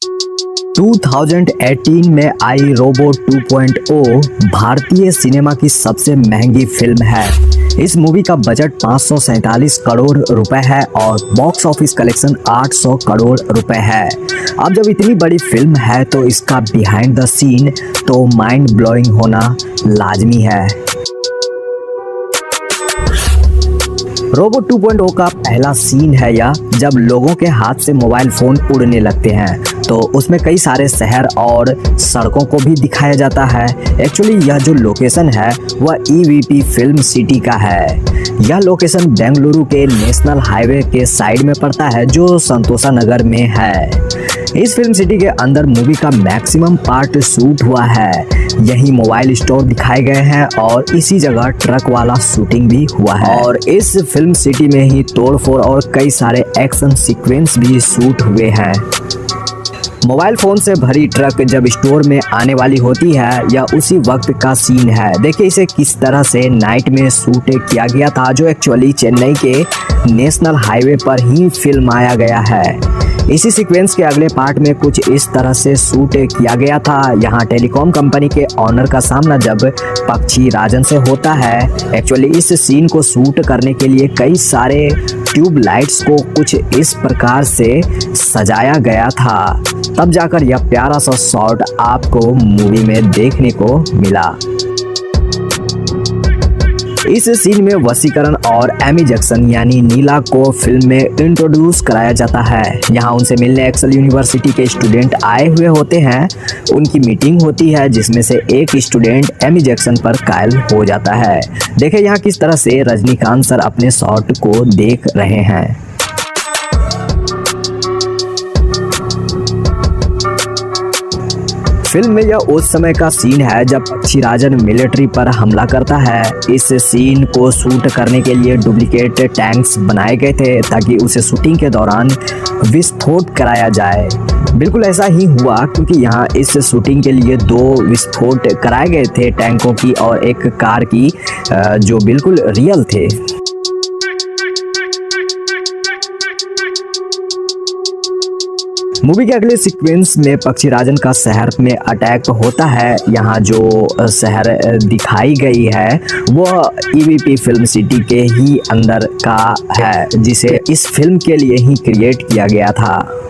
2018 में आई रोबो 2.0 भारतीय सिनेमा की सबसे महंगी फिल्म है। इस मूवी का बजट 547 करोड़ रुपए है और बॉक्स ऑफिस कलेक्शन 800 करोड़ रुपए है। अब जब इतनी बड़ी फिल्म है तो इसका बिहाइंड द सीन तो माइंड ब्लोइंग होना लाजमी है। रोबो 2.0 का पहला सीन है यह, जब लोगों के हाथ से मोबाइल फोन उड़ने लगते हैं तो उसमें कई सारे शहर और सड़कों को भी दिखाया जाता है। एक्चुअली यह जो लोकेशन है वह EVP फिल्म सिटी का है। यह लोकेशन बेंगलुरु के नेशनल हाईवे के साइड में पड़ता है जो संतोषा नगर में है। इस फिल्म सिटी के अंदर मूवी का मैक्सिमम पार्ट शूट हुआ है। यही मोबाइल स्टोर दिखाए गए हैं और इसी जगह ट्रक वाला शूटिंग भी हुआ है और इस फिल्म सिटी में ही तोड़फोड़ और कई सारे एक्शन सीक्वेंस भी शूट हुए हैं। मोबाइल फोन से भरी ट्रक जब स्टोर में आने वाली होती है या उसी वक्त का सीन है। देखिए इसे किस तरह से नाइट में शूट किया गया था, जो एक्चुअली चेन्नई के नेशनल हाईवे पर ही फिल्म आया गया है। इसी सीक्वेंस के अगले पार्ट में कुछ इस तरह से शूट किया गया था। यहाँ टेलीकॉम कंपनी के ऑनर का सामना जब पक्षी राजन से होता है। एक्चुअली इस सीन को शूट करने के लिए कई सारे ट्यूब लाइट्स को कुछ इस प्रकार से सजाया गया था, तब जाकर यह प्यारा सा शॉट आपको मूवी में देखने को मिला। इस सीन में वसीकरण और एमी जैक्सन यानी नीला को फिल्म में इंट्रोड्यूस कराया जाता है। यहाँ उनसे मिलने एक्सेल यूनिवर्सिटी के स्टूडेंट आए हुए होते हैं। उनकी मीटिंग होती है जिसमें से एक स्टूडेंट एमी जैक्सन पर कायल हो जाता है। देखिए यहाँ किस तरह से रजनीकांत सर अपने शॉट को देख रहे हैं। फिल्म में यह उस समय का सीन है जब पक्षी राजन मिलिट्री पर हमला करता है। इस सीन को शूट करने के लिए डुप्लीकेट टैंक्स बनाए गए थे ताकि उसे शूटिंग के दौरान विस्फोट कराया जाए। बिल्कुल ऐसा ही हुआ क्योंकि यहाँ इस शूटिंग के लिए 2 विस्फोट कराए गए थे, टैंकों की और एक कार की, जो बिल्कुल रियल थे। मूवी के अगले सीक्वेंस में पक्षी राजन का शहर में अटैक होता है। यहाँ जो शहर दिखाई गई है वह EVP फिल्म सिटी के ही अंदर का है, जिसे इस फिल्म के लिए ही क्रिएट किया गया था।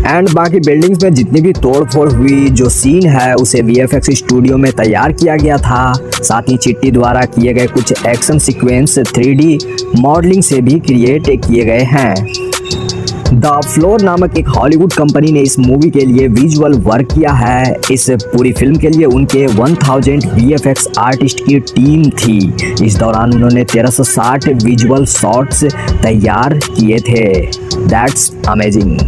एंड बाकी बिल्डिंग्स में जितनी भी तोड़फोड़ हुई जो सीन है उसे VFX स्टूडियो में तैयार किया गया था। साथ ही चिट्टी द्वारा किए गए कुछ एक्शन सीक्वेंस 3D मॉडलिंग से भी क्रिएट किए गए हैं। द फ्लोर नामक एक हॉलीवुड कंपनी ने इस मूवी के लिए विजुअल वर्क किया है। इस पूरी फिल्म के लिए उनके 1000 VFX आर्टिस्ट की टीम थी। इस दौरान उन्होंने 1360 विजुअल शॉट्स तैयार किए थे। That's amazing.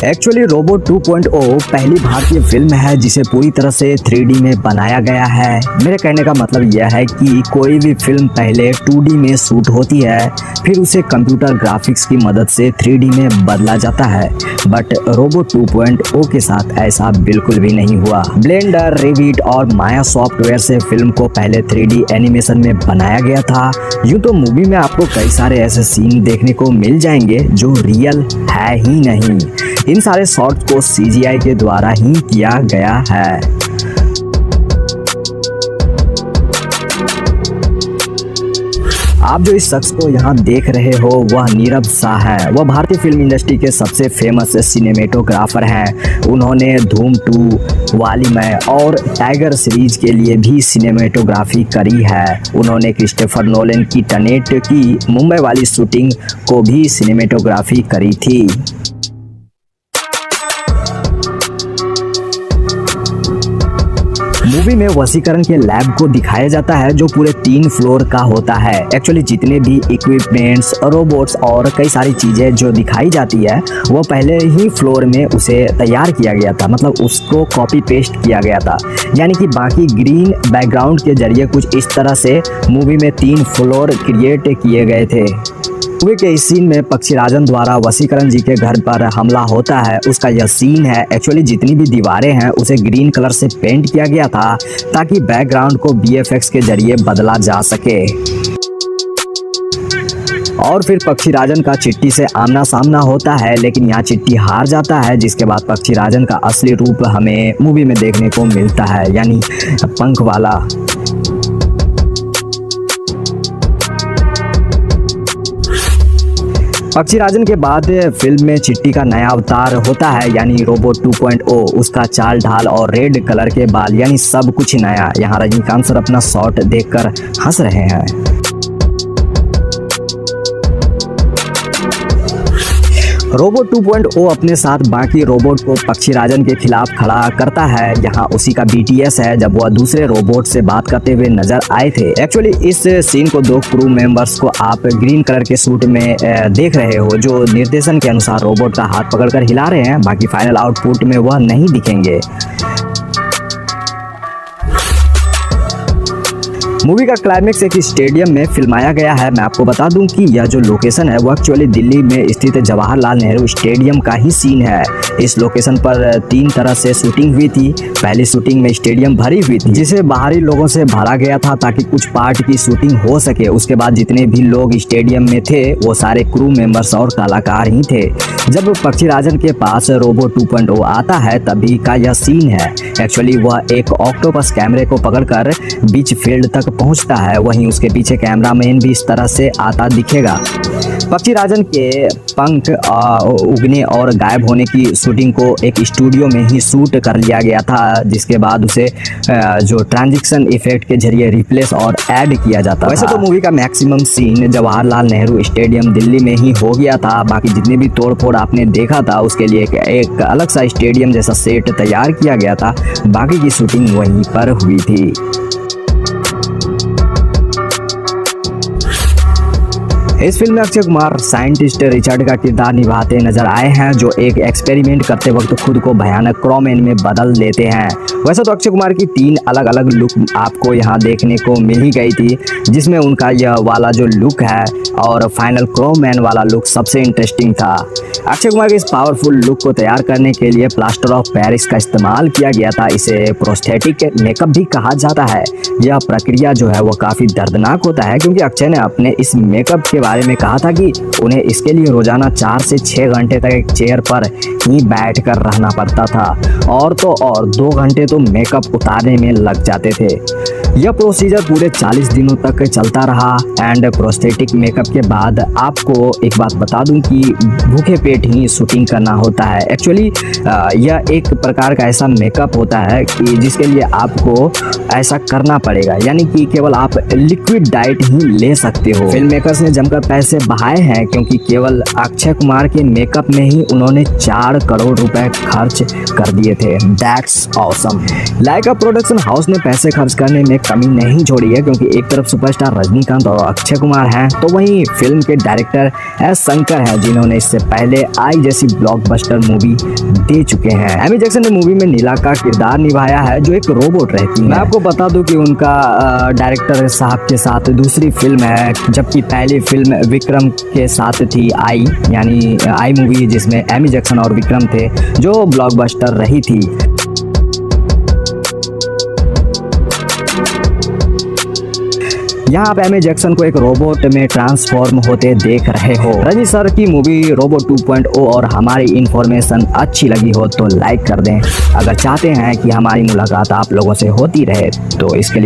एक्चुअली रोबो 2.0 पहली भारतीय फिल्म है जिसे पूरी तरह से 3D में बनाया गया है। मेरे कहने का मतलब यह है कि कोई भी फिल्म पहले 2D में शूट होती है, फिर उसे कंप्यूटर ग्राफिक्स की मदद से 3D में बदला जाता है, बट रोबो 2.0 के साथ ऐसा बिल्कुल भी नहीं हुआ। ब्लेंडर, रिविट और माया सॉफ्टवेयर से फिल्म को पहले 3D एनिमेशन में बनाया गया था। यूँ तो मूवी में आपको कई सारे ऐसे सीन देखने को मिल जाएंगे जो रियल है ही नहीं। इन सारे शॉट्स को CGI के द्वारा ही किया गया है। आप जो इस शख्स को यहाँ देख रहे हो वह नीरव शाह है। वह भारतीय फिल्म इंडस्ट्री के सबसे फेमस सिनेमेटोग्राफर हैं। उन्होंने धूम 2, वालीमय और टाइगर सीरीज के लिए भी सिनेमेटोग्राफी करी है। उन्होंने क्रिस्टोफर नोलन की टेनेट की मुंबई वाली शूटिंग को भी सिनेमेटोग्राफी करी थी। मूवी में वसीकरण के लैब को दिखाया जाता है जो पूरे 3 फ्लोर का होता है। एक्चुअली जितने भी इक्विपमेंट्स, रोबोट्स और कई सारी चीजें जो दिखाई जाती है वो पहले ही फ्लोर में उसे तैयार किया गया था, मतलब उसको कॉपी पेस्ट किया गया था। यानी कि बाकी ग्रीन बैकग्राउंड के जरिए कुछ इस तरह से मूवी में 3 फ्लोर क्रिएट किए गए थे। मूवी के इस सीन में पक्षी राजन द्वारा वसीकरण जी के घर पर हमला होता है, उसका यह सीन है। एक्चुअली जितनी भी दीवारें हैं उसे ग्रीन कलर से पेंट किया गया था ताकि बैकग्राउंड को VFX के जरिए बदला जा सके। और फिर पक्षीराजन का चिट्टी से आमना सामना होता है, लेकिन यहाँ चिट्टी हार जाता है, जिसके बाद पक्षीराजन का असली रूप हमें मूवी में देखने को मिलता है, यानी पंख वाला। पक्षीराजन के बाद फिल्म में चिट्टी का नया अवतार होता है, यानी रोबोट 2.0। उसका चाल ढाल और रेड कलर के बाल, यानी सब कुछ नया। यहाँ रजनीकांत सर अपना शॉट देखकर हंस रहे हैं। रोबोट 2.0 अपने साथ बाकी रोबोट को पक्षीराजन के खिलाफ खड़ा करता है। यहाँ उसी का BTS है, जब वह दूसरे रोबोट से बात करते हुए नजर आए थे। एक्चुअली इस सीन को दो क्रू मेंबर्स को आप ग्रीन कलर के सूट में देख रहे हो, जो निर्देशन के अनुसार रोबोट का हाथ पकड़कर हिला रहे हैं। बाकी फाइनल आउटपुट में वह नहीं दिखेंगे। मूवी का क्लाइमेक्स एक स्टेडियम में फिल्माया गया है। मैं आपको बता दूं कि यह जो लोकेशन है वो एक्चुअली दिल्ली में स्थित जवाहरलाल नेहरू स्टेडियम का ही सीन है। इस लोकेशन पर 3 तरह से शूटिंग हुई थी। पहली शूटिंग में स्टेडियम भरी हुई थी, जिसे बाहरी लोगों से भरा गया था ताकि कुछ पार्ट की शूटिंग हो सके। उसके बाद जितने भी लोग स्टेडियम में थे वो सारे क्रू मेंबर्स और कलाकार ही थे। जब पक्षीराजन के पास रोबोट 2.0 आता है तभी का यह सीन है। एक्चुअली वह एक ऑक्टोपस कैमरे को पकड़कर बीच फील्ड तक पहुंचता है, वहीं उसके पीछे कैमरामैन भी इस तरह से आता दिखेगा। पक्षीराजन के पंख उगने और गायब होने की शूटिंग को एक स्टूडियो में ही शूट कर लिया गया था, जिसके बाद उसे जो ट्रांजिशन इफेक्ट के जरिए रिप्लेस और ऐड किया जाता। वैसे तो मूवी का maximum scene Jawaharlal Nehru stadium Delhi में ही हो गया था। बाकी जितने भी तोड़फोड़ आपने देखा था उसके लिए एक अलग सा स्टेडियम जैसा सेट तैयार किया गया था। बाकी की शूटिंग वहीं पर हुई थी। इस फिल्म में अक्षय कुमार साइंटिस्ट रिचर्ड का किरदार निभाते नजर आए हैं, जो एक एक्सपेरिमेंट करते वक्त खुद को भयानक क्रोमैन में बदल लेते हैं। वैसे तो अक्षय कुमार की 3 अलग अलग लुक आपको यहाँ देखने को मिल ही गई थी, जिसमें उनका यह वाला जो लुक है और फाइनल क्रोमैन वाला लुक सबसे इंटरेस्टिंग था। अक्षय कुमार के इस पावरफुल लुक को तैयार करने के लिए प्लास्टर ऑफ पेरिस का इस्तेमाल किया गया था। इसे प्रोस्थेटिक मेकअप भी कहा जाता है। यह प्रक्रिया जो है वो काफ़ी दर्दनाक होता है, क्योंकि अक्षय ने अपने इस मेकअप के बारे में कहा था कि उन्हें इसके लिए रोजाना 4 से 6 घंटे तक एक चेयर पर ही बैठकर रहना पड़ता था, और तो और 2 घंटे तो मेकअप उतारने में लग जाते थे। यह प्रोसीजर पूरे 40 दिनों तक चलता रहा। एंड प्रोस्थेटिक मेकअप के बाद आपको एक बात बता दूं कि भूखे पेट ही शूटिंग करना होता है। एक्चुअली यह एक प्रकार का ऐसा मेकअप होता है कि जिसके लिए आपको ऐसा करना पड़ेगा, यानी कि केवल आप लिक्विड डाइट ही ले सकते हो। फिल्म मेकर्स ने जमकर पैसे बहाए हैं, क्योंकि केवल अक्षय कुमार के मेकअप में ही उन्होंने 4 करोड़ रुपए खर्च कर दिए थे। That's awesome. Lyca production house ने पैसे खर्च करने में कमी नहीं छोड़ी है, क्योंकि एक तरफ सुपरस्टार रजनीकांत और अक्षय कुमार हैं, तो वहीं फिल्म के डायरेक्टर एस शंकर हैं, जिन्होंने इससे पहले आई जैसी ब्लॉकबस्टर मूवी दे चुके हैं। एमी जैक्सन ने मूवी में नीला का किरदार निभाया है, जो एक रोबोट रहती है। मैं आपको बता दूं कि उनका डायरेक्टर साहब के साथ दूसरी फिल्म है, जबकि पहली फिल्म विक्रम के साथ थी आई, यानी आई मूवी, जिसमें एमी जैक्सन और विक्रम थे, जो ब्लॉकबस्टर रही थी। यहाँ आप एमी जैक्सन को एक रोबोट में ट्रांसफॉर्म होते देख रहे हो। रजनी सर की मूवी रोबोट 2.0 और हमारी इन्फॉर्मेशन अच्छी लगी हो तो लाइक कर दें। अगर चाहते हैं कि हमारी मुलाकात आप लोगों से होती रहे तो इसके लिए